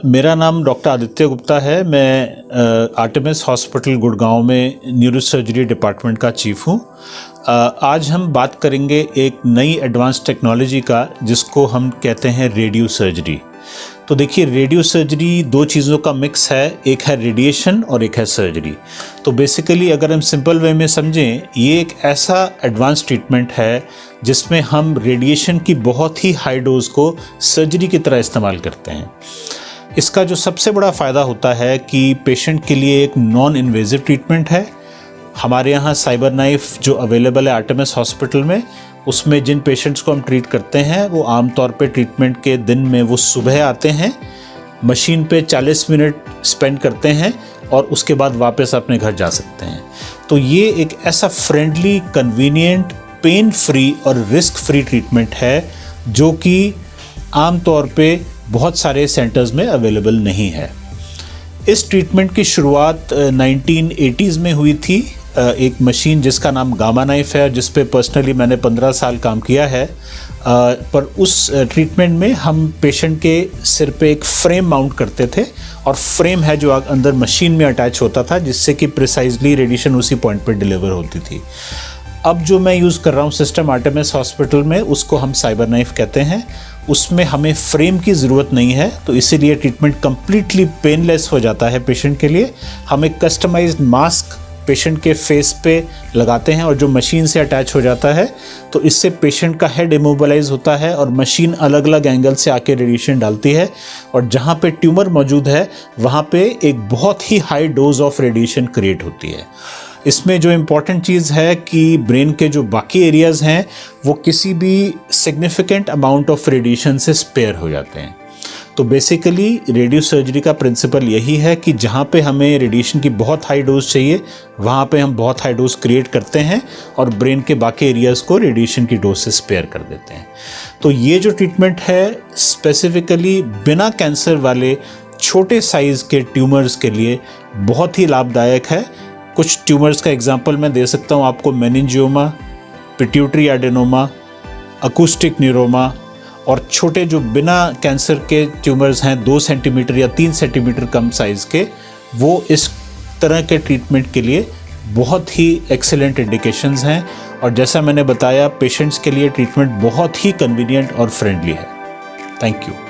मेरा नाम डॉक्टर आदित्य गुप्ता है। मैं आर्टेमिस हॉस्पिटल गुड़गांव में न्यूरो सर्जरी डिपार्टमेंट का चीफ हूँ। आज हम बात करेंगे एक नई एडवांस टेक्नोलॉजी का जिसको हम कहते हैं रेडियो सर्जरी। तो देखिए, रेडियो सर्जरी दो चीज़ों का मिक्स है, एक है रेडिएशन और एक है सर्जरी। तो बेसिकली अगर हम सिंपल वे में समझें, ये एक ऐसा एडवांस ट्रीटमेंट है जिसमें हम रेडिएशन की बहुत ही हाई डोज को सर्जरी की तरह इस्तेमाल करते हैं। इसका जो सबसे बड़ा फ़ायदा होता है कि पेशेंट के लिए एक नॉन इन्वेजिव ट्रीटमेंट है। हमारे यहाँ साइबर नाइफ जो अवेलेबल है आर्टेमिस हॉस्पिटल में, उसमें जिन पेशेंट्स को हम ट्रीट करते हैं वो आमतौर पे ट्रीटमेंट के दिन में वो सुबह आते हैं, मशीन पे 40 मिनट स्पेंड करते हैं और उसके बाद वापस अपने घर जा सकते हैं। तो ये एक ऐसा फ्रेंडली, कन्वीनियंट, पेन फ्री और रिस्क फ्री ट्रीटमेंट है जो कि आमतौर पे बहुत सारे सेंटर्स में अवेलेबल नहीं है। इस ट्रीटमेंट की शुरुआत 1980s में हुई थी। एक मशीन जिसका नाम गामा नाइफ है, जिस पे पर्सनली मैंने 15 साल काम किया है। पर उस ट्रीटमेंट में हम पेशेंट के सिर पे एक फ्रेम माउंट करते थे और फ्रेम है जो अंदर मशीन में अटैच होता था, जिससे कि प्रिसाइजली रेडिएशन उसी पॉइंट पे डिलीवर होती थी। अब जो मैं यूज़ कर रहा हूँ सिस्टम आर्टेमिस हॉस्पिटल में, उसको हम साइबर नाइफ कहते हैं। उसमें हमें फ्रेम की ज़रूरत नहीं है, तो इसीलिए ट्रीटमेंट कम्प्लीटली पेनलेस हो जाता है पेशेंट के लिए। हम एक कस्टमाइज्ड मास्क पेशेंट के फेस पे लगाते हैं और जो मशीन से अटैच हो जाता है, तो इससे पेशेंट का हेड इमोबलाइज होता है और मशीन अलग अलग एंगल से आके रेडिएशन डालती है और जहाँ पे ट्यूमर मौजूद है वहाँ पे एक बहुत ही high dose of radiation create होती है। इसमें जो इम्पॉर्टेंट चीज़ है कि ब्रेन के जो बाकी एरियाज़ हैं वो किसी भी सिग्निफिकेंट अमाउंट ऑफ रेडिएशन से स्पेयर हो जाते हैं। तो बेसिकली रेडियो सर्जरी का प्रिंसिपल यही है कि जहाँ पे हमें रेडिएशन की बहुत हाई डोज चाहिए वहाँ पे हम बहुत हाई डोज क्रिएट करते हैं और ब्रेन के बाकी एरियाज़ को रेडिएशन की डोज से स्पेयर कर देते हैं। तो ये जो ट्रीटमेंट है स्पेसिफिकली बिना कैंसर वाले छोटे साइज़ के ट्यूमर्स के लिए बहुत ही लाभदायक है। कुछ ट्यूमर्स का एग्जाम्पल मैं दे सकता हूँ आपको, meningioma, pituitary adenoma, acoustic neuroma, और छोटे जो बिना कैंसर के ट्यूमर्स हैं 2 सेंटीमीटर या 3 सेंटीमीटर कम साइज़ के, वो इस तरह के ट्रीटमेंट के लिए बहुत ही एक्सीलेंट इंडिकेशंस हैं। और जैसा मैंने बताया, पेशेंट्स के लिए ट्रीटमेंट बहुत ही कन्वीनियंट और फ्रेंडली है। Thank you.